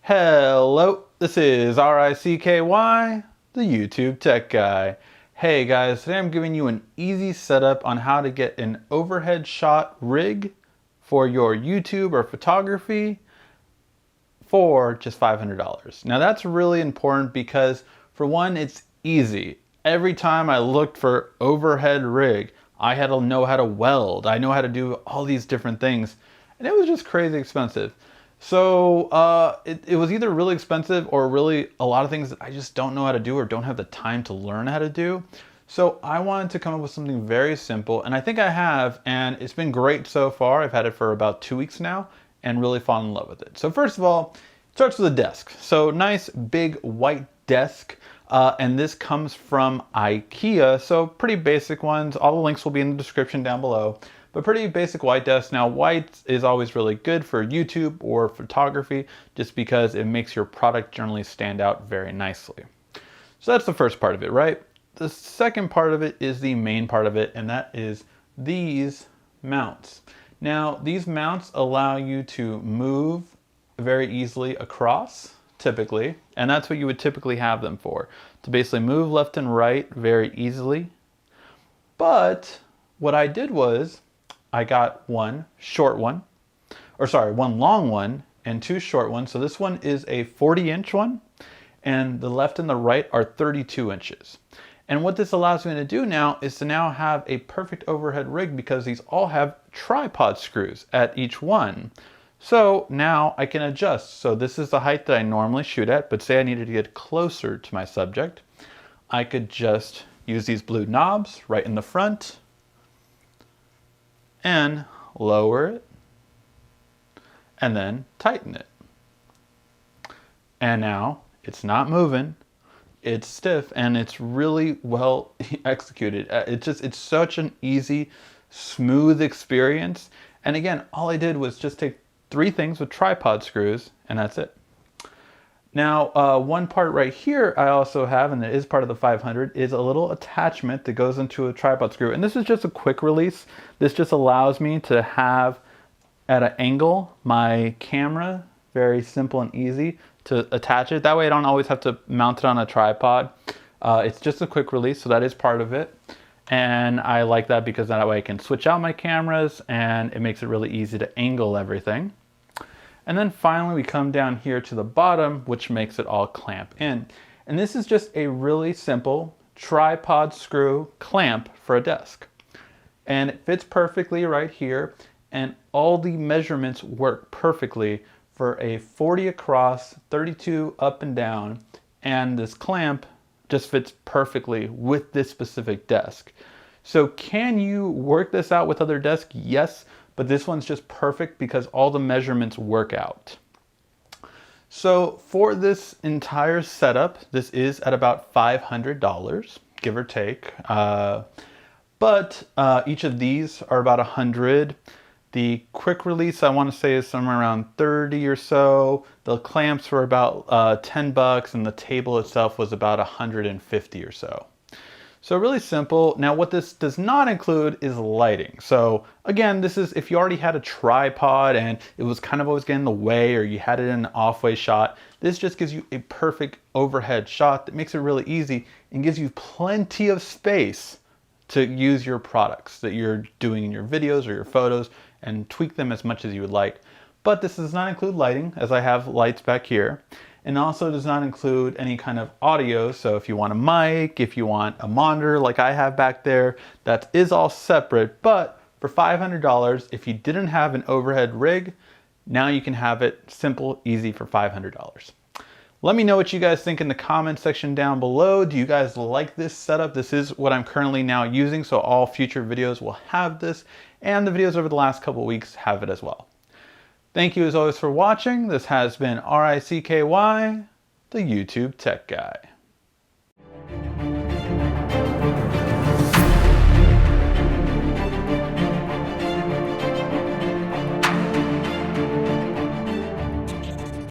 Hello, this is RICKY, the YouTube Tech Guy. Hey guys, today I'm giving you an easy setup on how to get an overhead shot rig for your YouTube or photography for just $500. Now that's really important because for one, it's easy. Every time I looked for overhead rig, I had to know how to weld. I know how to do all these different things and it was just crazy expensive. So it was either really expensive or really a lot of things that I just don't know how to do or don't have the time to learn how to do. So I wanted to come up with something very simple, and I think I have, and it's been great so far. I've had it for about 2 weeks now and really fallen in love with it. So first of all, it starts with a desk. So nice big white desk. And this comes from IKEA, so pretty basic ones. All the links will be in the description down below. But pretty basic white desk. Now white is always really good for YouTube or photography just because it makes your product generally stand out very nicely. So that's the first part of it, right? The second part of it is the main part of it, and that is these mounts. Now these mounts allow you to move very easily across, typically, and that's what you would typically have them for, to basically move left and right very easily. But what I did was I got one long one and two short ones. So this one is a 40-inch one and the left and the right are 32 inches. And what this allows me to do now is to now have a perfect overhead rig because these all have tripod screws at each one. So now I can adjust. So this is the height that I normally shoot at, but say I needed to get closer to my subject, I could just use these blue knobs right in the front and lower it and then tighten it. And now it's not moving, it's stiff, and it's really well executed. It's such an easy, smooth experience. And again, all I did was just take 3 things with tripod screws and that's it. Now one part right here I also have, and it is part of the 500, is a little attachment that goes into a tripod screw, and this is just a quick release. This just allows me to have at an angle my camera, very simple and easy to attach it. That way I don't always have to mount it on a tripod. It's just a quick release, so that is part of it. And I like that because that way I can switch out my cameras and it makes it really easy to angle everything. And then finally we come down here to the bottom, which makes it all clamp in. And this is just a really simple tripod screw clamp for a desk. And it fits perfectly right here. And all the measurements work perfectly for a 40 across, 32 up and down. And this clamp just fits perfectly with this specific desk. So can you work this out with other desks? Yes, but this one's just perfect because all the measurements work out. So for this entire setup, this is at about $500, give or take. But each of these are about $100. The quick release I want to say is somewhere around 30 or so. The clamps were about $10 and the table itself was about 150 or so. So really simple. Now what this does not include is lighting. So again, this is if you already had a tripod and it was kind of always getting in the way or you had it in an off-way shot, this just gives you a perfect overhead shot that makes it really easy and gives you plenty of space to use your products that you're doing in your videos or your photos and tweak them as much as you would like. But this does not include lighting, as I have lights back here, and also does not include any kind of audio. So if you want a mic, if you want a monitor like I have back there, that is all separate. But for $500, if you didn't have an overhead rig, now you can have it simple, easy for $500. Let me know what you guys think in the comment section down below. Do you guys like this setup? This is what I'm currently now using, so all future videos will have this, and the videos over the last couple weeks have it as well. Thank you as always for watching. This has been RICKY, the YouTube Tech Guy.